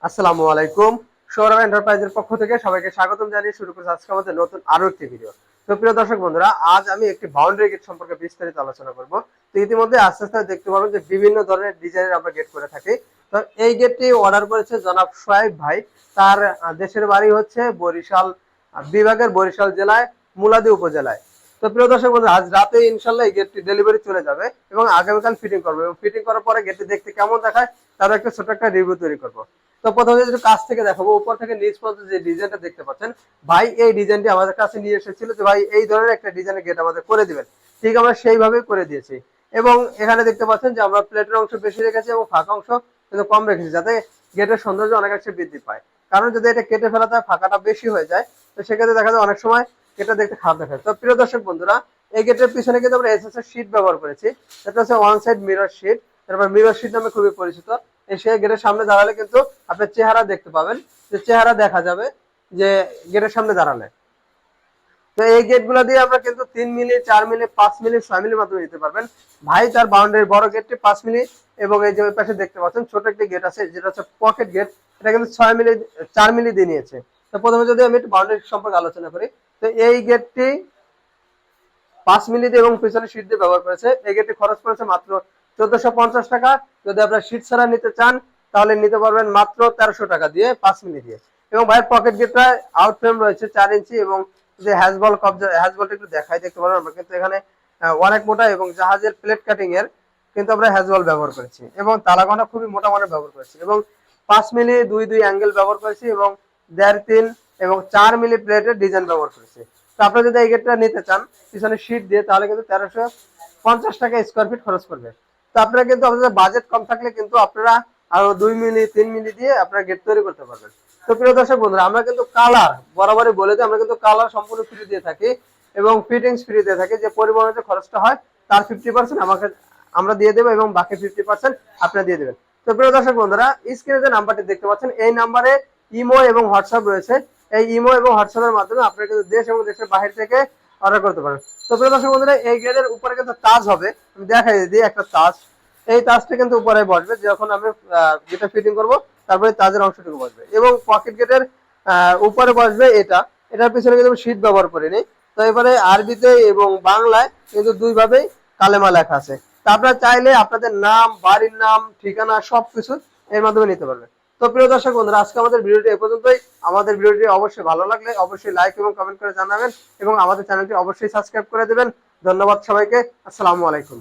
আসসালামু আলাইকুম। সৌরভ এন্টারপ্রাইজের পক্ষ থেকে সবাইকে স্বাগতম জানিয়ে শুরু করছি আজকে আমাদের নতুন আরো একটি ভিডিও। তো প্রিয় দর্শক বন্ধুরা, আজ আমি একটি বাউন্ডারি গেট সম্পর্কে বিস্তারিত আলোচনা করব। তো ইতিমধ্যে আস্তে আস্তে দেখতে পাবেন যে বিভিন্ন ধরনের ডিজাইনের আমরা গেট করে থাকি। তো এই গেটটি অর্ডার করেছে জনাব সোহাইব ভাই। তার দেশের বাড়ি হচ্ছে বরিশাল বিভাগের বরিশাল জেলায় মুলাদি উপজেলায়। তো প্রিয় দর্শক বন্ধুরা, আজ রাতে ইনশাল্লাহ এই গেটটি ডেলিভারি চলে যাবে এবং আগামীকাল ফিটিং করবো এবং ফিটিং করার পরে গেটটি দেখতে কেমন দেখায় তার একটা ছোট একটা রিভিউ তৈরি করবো। তো প্রথমে যদি কাছ থেকে দেখাবো, উপর থেকে নিচ পর্যন্ত যে ডিজাইনটা দেখতে পাচ্ছেন, ভাই এই ডিজাইনটি আমাদের কাছে নিয়ে এসেছিল যে ভাই এই ধরনের একটা ডিজাইনের গেট আমাদের করে দিবেন। ঠিক আমরা সেইভাবেই করে দিয়েছি এবং এখানে দেখতে পাচ্ছেন যে আমরা প্লেটের অংশ বেশি রেখেছি এবং ফাঁকা অংশ কিন্তু কম রেখেছি, যাতে গেটের সৌন্দর্য অনেকাংশে বৃদ্ধি পায়। কারণ যদি এটা কেটে ফেলাতে ফাঁকাটা বেশি হয়ে যায়, তো সেক্ষেত্রে দেখা যায় অনেক সময় এটা দেখতে খারাপ দেখায়। তো প্রিয় দর্শক বন্ধুরা, এই গেটের পিছনে কিন্তু আমরা এসএস এর শীট ব্যবহার করেছি। এটা হচ্ছে ওয়ান সাইড মিরর শীট, তারপর মিরর শীট নামে খুবই পরিচিত। এসে গেটের সামনে দাঁড়ালে কিন্তু আপনার চেহারা দেখতে পাবেন, যে চেহারা দেখা যাবে যে গেটের সামনে দাঁড়ালে। তো এই গেট গুলা দিয়ে আমরা কিন্তু 3 মিলি, 4 মিলি, 5 মিলি, 6 মিলির মাধ্যমে দিতে পারবেন। ভাই তার বাউন্ডারি বড় গেটটি 5 মিলি এবং এই যে ওই পাশে দেখতে পাচ্ছেন ছোট একটি গেট আছে যেটা হচ্ছে পকেট গেট, এটা কিন্তু 6 মিলি 4 মিলি দিয়ে নিয়েছে। তো প্রথমে যদি আমি একটু বাউন্ডারি সম্পর্কে আলোচনা করি, তো এই গেটটি 5 মিলি দিয়ে এবং পিছনে শীট দিয়ে ব্যবহার করেছে। এই গেটটি খরচ করেছে মাত্র 1450 টাকা। যদি আপনারা শীট ছাড়া নিতে চান তাহলে নিতে পারবেন মাত্র 1300 টাকা দিয়ে 5 মিলি দিয়ে। এবং ভাইয়ের পকেট গেটটা আউট ফ্রেম রয়েছে 4 ইঞ্চি এবং যে হ্যাজবল কবজা হ্যাজবলটা একটু দেখাই, দেখতে পারেন আমরা কিন্তু এখানে অনেক মোটা এবং জাহাজের প্লেট কাটিং এর কিন্তু আমরা হ্যাজবল ব্যবহার করেছি এবং তালাগোনা খুবই মোটা মানের ব্যবহার করেছি এবং 5 মিলি 2 অ্যাঙ্গেল ব্যবহার করেছি এবং 1.5 3 এবং 4 মিলি প্লেটের ডিজাইন ব্যবহার করেছি। তো আপনারা যদি এই গেটটা নিতে চান পিছনে শীট দিয়ে, তাহলে কিন্তু 1350 টাকা স্কোয়ার ফিট খরচ করবে। তো আপনারা কিন্তু আপনাদের বাজেট কম থাকলে কিন্তু আপনারা আরো 2 মিলি 3 মিলি দিয়ে আপনারা গেট তৈরি করতে পারবেন। তো প্রিয় দর্শক বন্ধুরা, আমরা কিন্তু কালার বরাবরই বলে দিই, আমরা কিন্তু কালার সম্পূর্ণ ফ্রি দিয়ে থাকি এবং ফিটিংস ফ্রি দিয়ে থাকি। যে পরিবহনের যে খরচটা হয় তার 50% আমাকে আমরা দিয়ে দেবো এবং বাকি 50% আপনারা দিয়ে দেবেন। তো প্রিয় দর্শক বন্ধুরা, স্ক্রিনে যে নাম্বারটি দেখতে পাচ্ছেন এই নাম্বারে ইমো এবং হোয়াটসঅ্যাপ রয়েছে। এই ইমো এবং হোয়াটসঅ্যাপের মাধ্যমে আপনারা কিন্তু দেশ এবং দেশের বাহির থেকে অর্ডার করতে পারেন। তো প্রিয় দর্শক বন্ধুরা, এই গেটের উপরে কিন্তু তাজ হবে, আমি দেখাই দিই একটা তাজ। এই তাজটা কিন্তু উপরে বসবে যখন আমি গেটটা ফিটিং করব, তারপরে তাজের অংশটুকু বসবে এবং পকেট গেটের উপরে বসবে এটা। এটার পিছনে কিন্তু শীট ব্যবহার করিনি। তো এবারে আরবিতে এবং বাংলায় কিন্তু দুইভাবেই কালেমা লেখা আছে। তা আপনারা চাইলে আপনাদের নাম, বাড়ির নাম, ঠিকানা সবকিছু এর মাধ্যমে নিতে পারবেন। তো প্রিয় দর্শক বন্ধুরা, আজকে আমাদের ভিডিওটি এ পর্যন্তই। আমাদের ভিডিওটি অবশ্যই ভালো লাগলে অবশ্যই লাইক এবং কমেন্ট করে জানাবেন এবং আমাদের চ্যানেলটি অবশ্যই সাবস্ক্রাইব করে দেবেন। ধন্যবাদ সবাইকে। আসসালামু আলাইকুম।